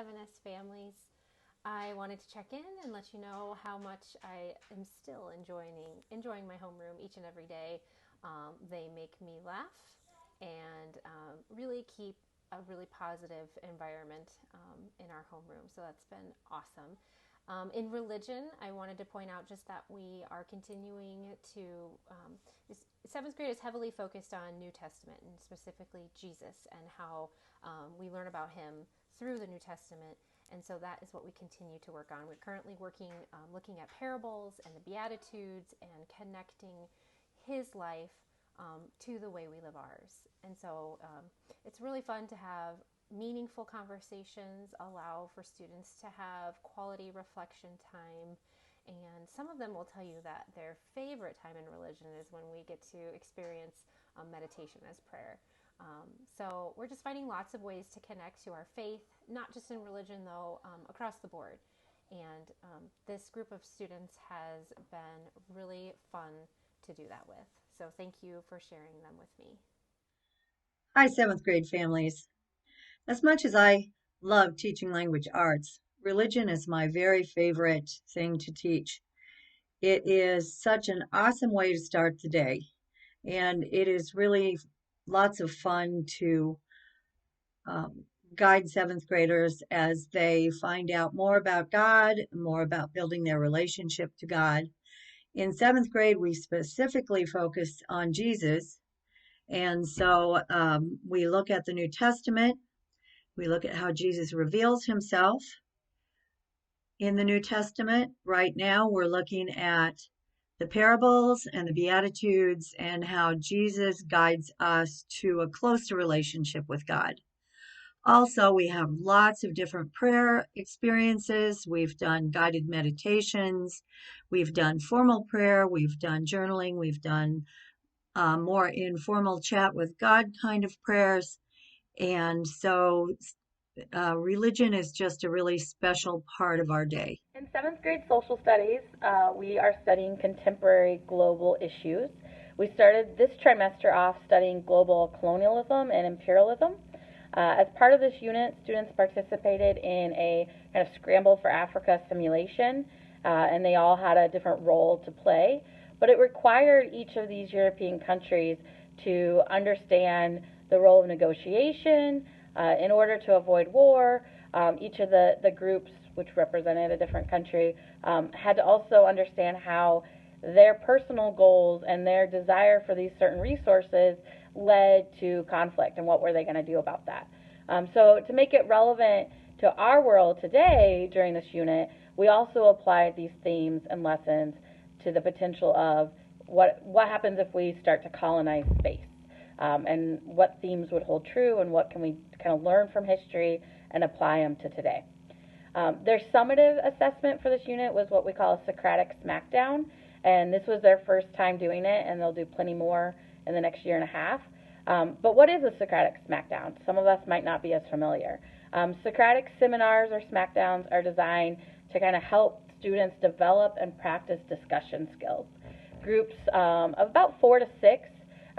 7S families. I wanted to check in and let you know how much I am still enjoying my homeroom each and every day. They make me laugh and really keep a really positive environment in our homeroom. So that's been awesome. In religion, I wanted to point out just that we are continuing to, seventh grade is heavily focused on New Testament and specifically Jesus and how we learn about him through the New Testament. And so that is what we continue to work on. We're currently looking at parables and the Beatitudes and connecting his life to the way we live ours. And so it's really fun to have meaningful conversations, allow for students to have quality reflection time. And some of them will tell you that their favorite time in religion is when we get to experience meditation as prayer. So we're just finding lots of ways to connect to our faith, not just in religion though, across the board. And this group of students has been really fun to do that with. So thank you for sharing them with me. Hi, seventh grade families. As much as I love teaching language arts, religion is my very favorite thing to teach. It is such an awesome way to start the day, and it is really lots of fun to um, guide seventh graders as they find out more about God, more about building their relationship to God. In seventh grade, we specifically focus on Jesus, and so we look at the New Testament. We look at how Jesus reveals himself in the New Testament. Right now, we're looking at the parables and the Beatitudes and how Jesus guides us to a closer relationship with God. Also, we have lots of different prayer experiences. We've done guided meditations. We've done formal prayer. We've done journaling. We've done more informal chat with God kind of prayers. And so religion is just a really special part of our day. In seventh grade social studies, we are studying contemporary global issues. We started this trimester off studying global colonialism and imperialism. As part of this unit, students participated in a kind of Scramble for Africa simulation, and they all had a different role to play. But it required each of these European countries to understand the role of negotiation in order to avoid war. Each of the groups, which represented a different country, had to also understand how their personal goals and their desire for these certain resources led to conflict and what were they going to do about that. So to make it relevant to our world today during this unit, we also applied these themes and lessons to the potential of what happens if we start to colonize space, and what themes would hold true and what can we kind of learn from history and apply them to today. Their summative assessment for this unit was what we call a Socratic Smackdown, and this was their first time doing it, and they'll do plenty more in the next year and a half. But what is a Socratic Smackdown? Some of us might not be as familiar. Socratic seminars or Smackdowns are designed to kind of help students develop and practice discussion skills. Groups of about 4 to 6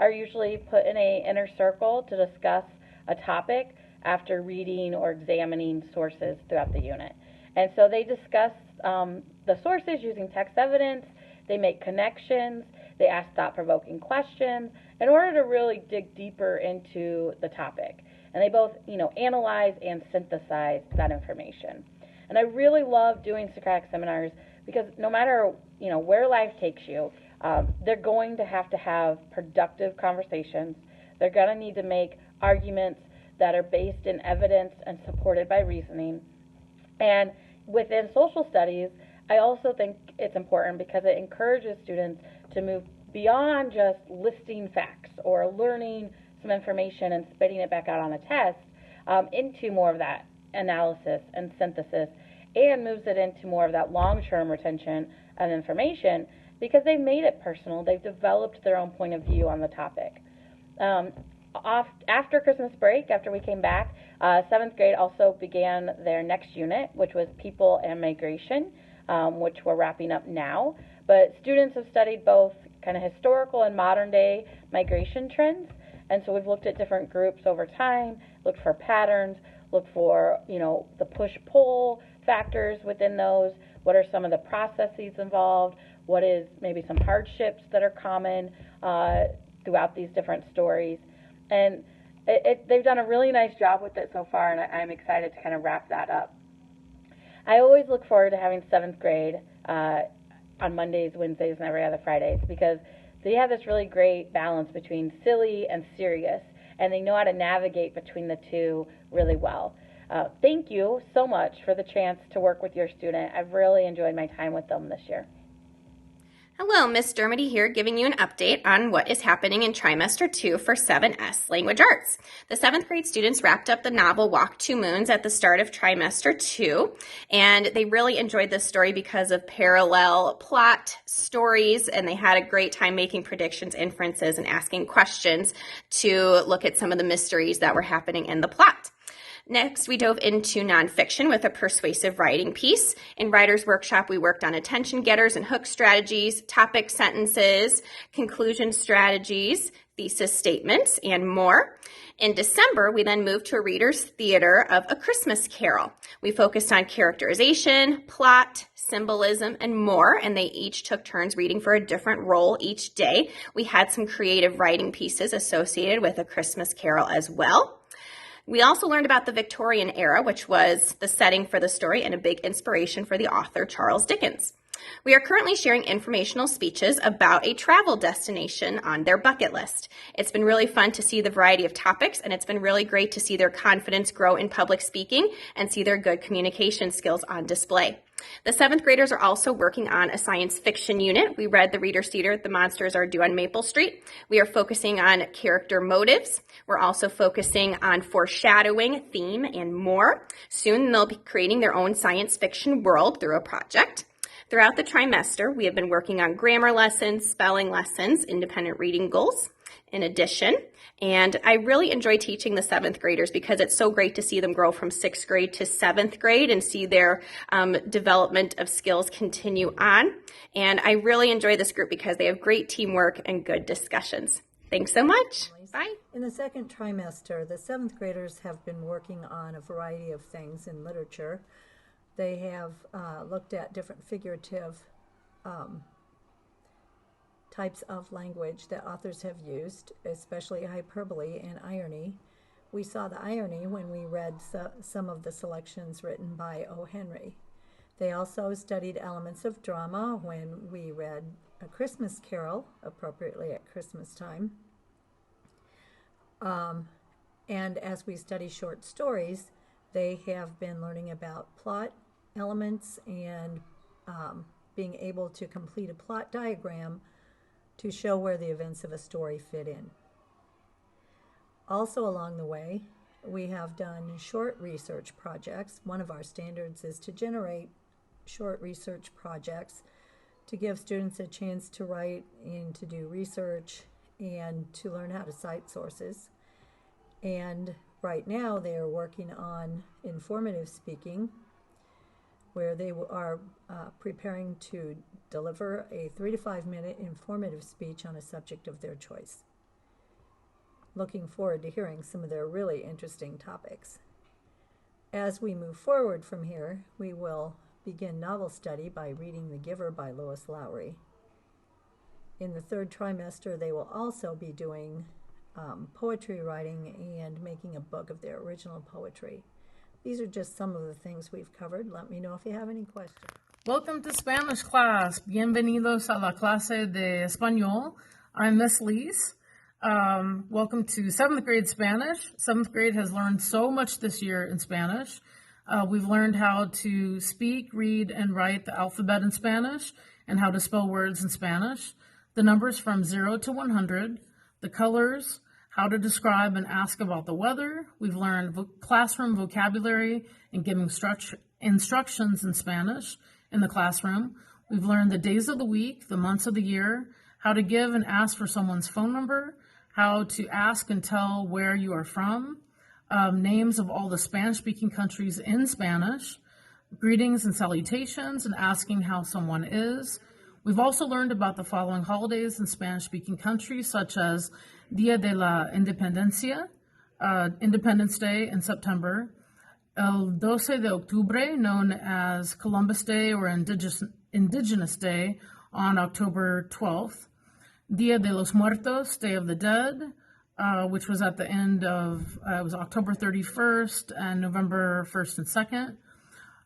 are usually put in an inner circle to discuss a topic after reading or examining sources throughout the unit. And so they discuss the sources using text evidence, they make connections, they ask thought-provoking questions in order to really dig deeper into the topic. And they both, analyze and synthesize that information. And I really love doing Socratic seminars because no matter, where life takes you, they're going to have productive conversations. They're going to need to make arguments that are based in evidence and supported by reasoning. And within social studies, I also think it's important because it encourages students to move beyond just listing facts or learning some information and spitting it back out on a test into more of that analysis and synthesis, and moves it into more of that long-term retention of information because they've made it personal. They've developed their own point of view on the topic. After Christmas break, after we came back, 7th grade also began their next unit, which was People and Migration, which we're wrapping up now. But students have studied both kind of historical and modern day migration trends. And so we've looked at different groups over time, looked for patterns, look for, the push-pull factors within those. What are some of the processes involved? What is maybe some hardships that are common throughout these different stories? And they've done a really nice job with it so far, and I'm excited to kind of wrap that up. I always look forward to having 7th grade on Mondays, Wednesdays, and every other Fridays, because they have this really great balance between silly and serious, and they know how to navigate between the two really well. Thank you so much for the chance to work with your student. I've really enjoyed my time with them this year. Hello, Miss Dermody here, giving you an update on what is happening in Trimester 2 for 7S Language Arts. The 7th grade students wrapped up the novel Walk Two Moons at the start of Trimester 2, and they really enjoyed this story because of parallel plot stories, and they had a great time making predictions, inferences, and asking questions to look at some of the mysteries that were happening in the plot. Next, we dove into nonfiction with a persuasive writing piece. In Writer's Workshop, we worked on attention getters and hook strategies, topic sentences, conclusion strategies, thesis statements, and more. In December, we then moved to a reader's theater of A Christmas Carol. We focused on characterization, plot, symbolism, and more, and they each took turns reading for a different role each day. We had some creative writing pieces associated with A Christmas Carol as well. We also learned about the Victorian era, which was the setting for the story and a big inspiration for the author Charles Dickens. We are currently sharing informational speeches about a travel destination on their bucket list. It's been really fun to see the variety of topics, and it's been really great to see their confidence grow in public speaking and see their good communication skills on display. The 7th graders are also working on a science fiction unit. We read The Reader's Theater, The Monsters Are Due on Maple Street. We are focusing on character motives. We're also focusing on foreshadowing, theme, and more. Soon they'll be creating their own science fiction world through a project. Throughout the trimester, we have been working on grammar lessons, spelling lessons, independent reading goals in addition. And I really enjoy teaching the 7th graders because it's so great to see them grow from 6th grade to 7th grade and see their development of skills continue on. And I really enjoy this group because they have great teamwork and good discussions. Thanks so much. Bye. In the second trimester, the 7th graders have been working on a variety of things in literature. They have looked at different figurative types of language that authors have used, especially hyperbole and irony. We saw the irony when we read some of the selections written by O. Henry. They also studied elements of drama when we read A Christmas Carol, appropriately at Christmas time. And as we study short stories, they have been learning about plot elements and being able to complete a plot diagram to show where the events of a story fit in. Also along the way, we have done short research projects. One of our standards is to generate short research projects to give students a chance to write and to do research and to learn how to cite sources. And right now they are working on informative speaking, where they are preparing to deliver a 3 to 5 minute informative speech on a subject of their choice. Looking forward to hearing some of their really interesting topics. As we move forward from here, we will begin novel study by reading The Giver by Lois Lowry. In the third trimester, they will also be doing poetry writing and making a book of their original poetry. These are just some of the things we've covered. Let me know if you have any questions. Welcome to Spanish class. Bienvenidos a la clase de español. I'm Miss Lise. Welcome to 7th grade Spanish. 7th grade has learned so much this year in Spanish. We've learned how to speak, read, and write the alphabet in Spanish and how to spell words in Spanish, the numbers from 0 to 100, the colors, how to describe and ask about the weather. We've learned classroom vocabulary and giving instructions in Spanish in the classroom. We've learned the days of the week, the months of the year, how to give and ask for someone's phone number, how to ask and tell where you are from, names of all the Spanish-speaking countries in Spanish, greetings and salutations, and asking how someone is. We've also learned about the following holidays in Spanish-speaking countries, such as Dia de la Independencia, Independence Day in September, El 12 de Octubre, known as Columbus Day or Indigenous Day, on October 12th. Dia de los Muertos, Day of the Dead, which was at the end of, it was October 31st and November 1st and 2nd.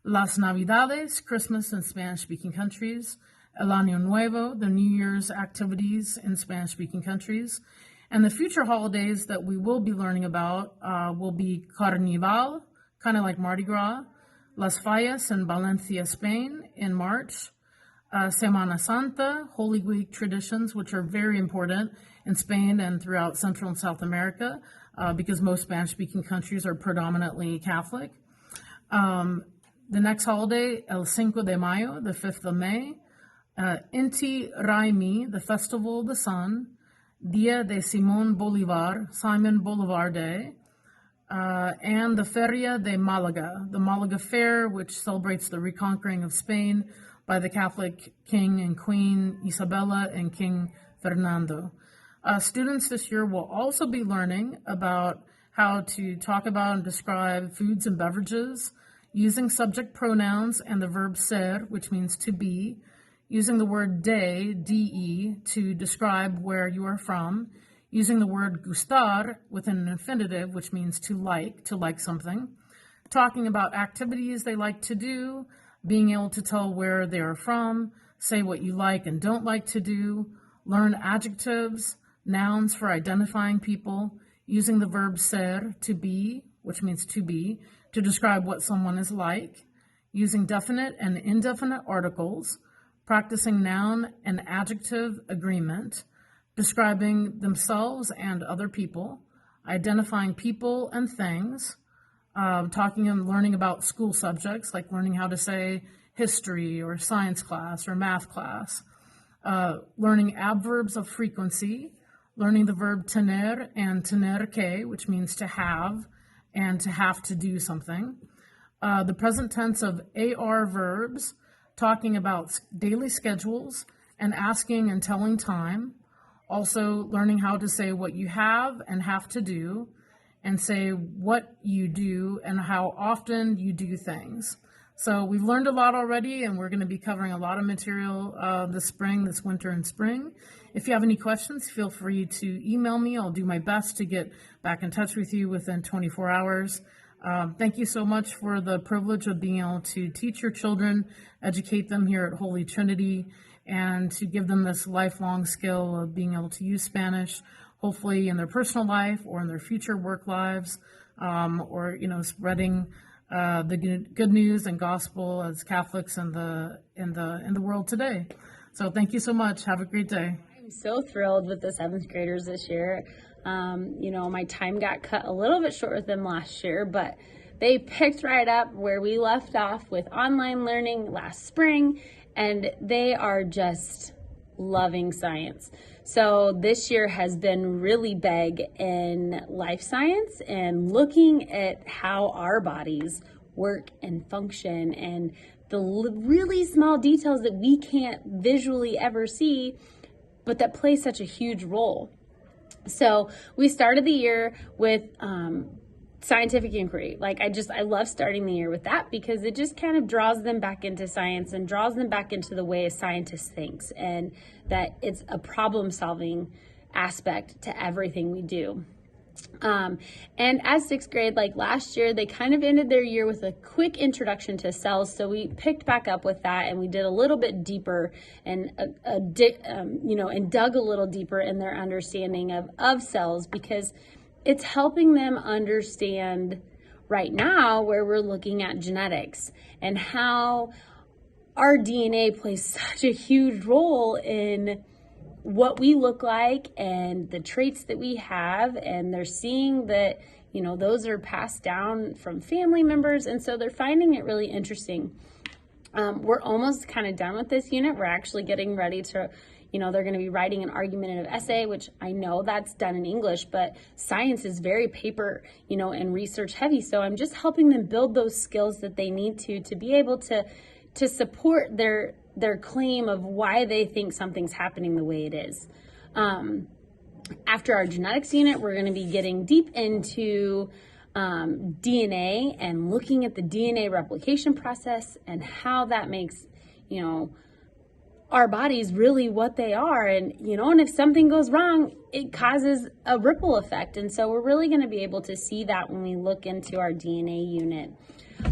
Las Navidades, Christmas in Spanish-speaking countries. El Año Nuevo, the New Year's activities in Spanish-speaking countries. And the future holidays that we will be learning about will be Carnival, kind of like Mardi Gras, Las Fallas in Valencia, Spain in March, Semana Santa, Holy Week traditions, which are very important in Spain and throughout Central and South America because most Spanish-speaking countries are predominantly Catholic. The next holiday, El Cinco de Mayo, the 5th of May, Inti Raymi, the Festival of the Sun, Dia de Simón Bolívar, Simon Bolivar Day, and the Feria de Malaga, the Malaga Fair, which celebrates the reconquering of Spain by the Catholic King and Queen Isabella and King Fernando. Students this year will also be learning about how to talk about and describe foods and beverages, using subject pronouns and the verb ser, which means to be, using the word de, de, to describe where you are from, using the word gustar with an infinitive, which means to like something, talking about activities they like to do, being able to tell where they are from, say what you like and don't like to do, learn adjectives, nouns for identifying people, using the verb ser, to be, which means to be, to describe what someone is like, using definite and indefinite articles, practicing noun and adjective agreement, describing themselves and other people, identifying people and things, talking and learning about school subjects, like learning how to say history or science class or math class, learning adverbs of frequency, learning the verb tener and tener que, which means to have and to have to do something, the present tense of AR verbs, talking about daily schedules and asking and telling time, also learning how to say what you have and have to do, and say what you do and how often you do things. So we've learned a lot already, and we're going to be covering a lot of material this winter and spring. If you have any questions, feel free to email me. I'll do my best to get back in touch with you within 24 hours. Thank you so much for the privilege of being able to teach your children, educate them here at Holy Trinity, and to give them this lifelong skill of being able to use Spanish, hopefully in their personal life or in their future work lives, or spreading the good news and gospel as Catholics in the world today. So thank you so much. Have a great day. I'm so thrilled with the 7th graders this year. My time got cut a little bit short with them last year, but they picked right up where we left off with online learning last spring, and they are just loving science. So this year has been really big in life science and looking at how our bodies work and function and the really small details that we can't visually ever see, but that play such a huge role. So we started the year with scientific inquiry. I love starting the year with that because it just kind of draws them back into science and draws them back into the way a scientist thinks, and that it's a problem-solving aspect to everything we do. And as 6th grade, like last year, they kind of ended their year with a quick introduction to cells. So we picked back up with that, and we did a little bit deeper and dug a little deeper in their understanding of cells, because it's helping them understand right now where we're looking at genetics and how our DNA plays such a huge role in what we look like and the traits that we have, and they're seeing that, those are passed down from family members, and so they're finding it really interesting. We're almost kind of done with this unit. We're actually getting ready to, they're going to be writing an argumentative essay, which I know that's done in English, but science is very paper, and research heavy, so I'm just helping them build those skills that they need to be able to support their claim of why they think something's happening the way it is. After our genetics unit, we're going to be getting deep into DNA and looking at the DNA replication process and how that makes, our bodies really what they are. And, and if something goes wrong, it causes a ripple effect. And so we're really going to be able to see that when we look into our DNA unit.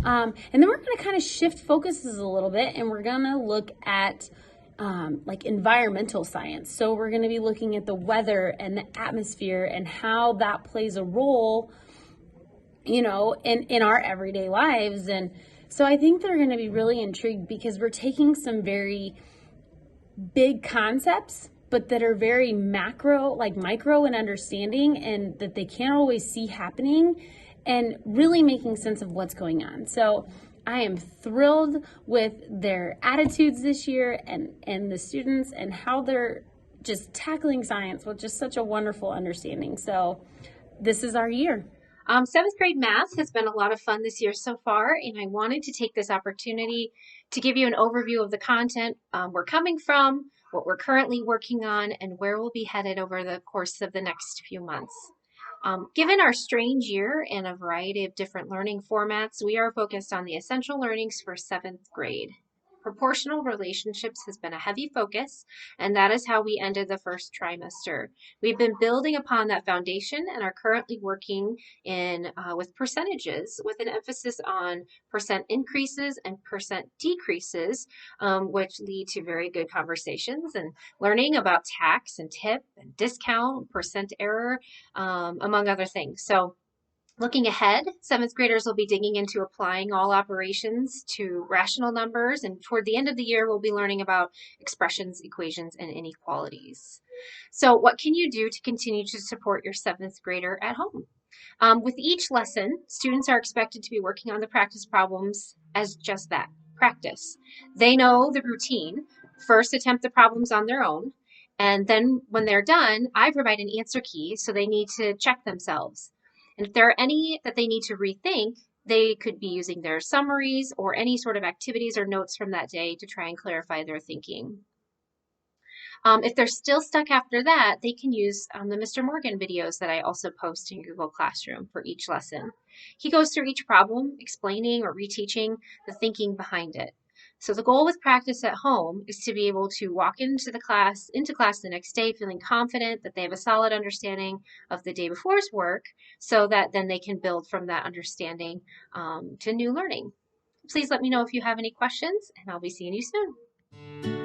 And then we're going to kind of shift focuses a little bit, and we're going to look at like environmental science. So we're going to be looking at the weather and the atmosphere and how that plays a role, in our everyday lives. And so I think they're going to be really intrigued because we're taking some very big concepts, but that are very micro in understanding, and that they can't always see happening, and really making sense of what's going on. So I am thrilled with their attitudes this year and the students and how they're just tackling science with just such a wonderful understanding. So this is our year. Seventh grade math has been a lot of fun this year so far, and I wanted to take this opportunity to give you an overview of the content we're coming from, what we're currently working on, and where we'll be headed over the course of the next few months. Given our strange year and a variety of different learning formats, we are focused on the essential learnings for 7th grade. Proportional relationships has been a heavy focus, and that is how we ended the first trimester. We've been building upon that foundation and are currently working with percentages, with an emphasis on percent increases and percent decreases, which lead to very good conversations and learning about tax and tip and discount, percent error, among other things. So looking ahead, 7th graders will be digging into applying all operations to rational numbers, and toward the end of the year, we'll be learning about expressions, equations, and inequalities. So what can you do to continue to support your 7th grader at home? With each lesson, students are expected to be working on the practice problems as just that, practice. They know the routine. First, attempt the problems on their own, and then when they're done, I provide an answer key, so they need to check themselves. And if there are any that they need to rethink, they could be using their summaries or any sort of activities or notes from that day to try and clarify their thinking. If they're still stuck after that, they can use the Mr. Morgan videos that I also post in Google Classroom for each lesson. He goes through each problem, explaining or reteaching the thinking behind it. So the goal with practice at home is to be able to walk into class the next day feeling confident that they have a solid understanding of the day before's work, so that then they can build from that understanding to new learning. Please let me know if you have any questions, and I'll be seeing you soon.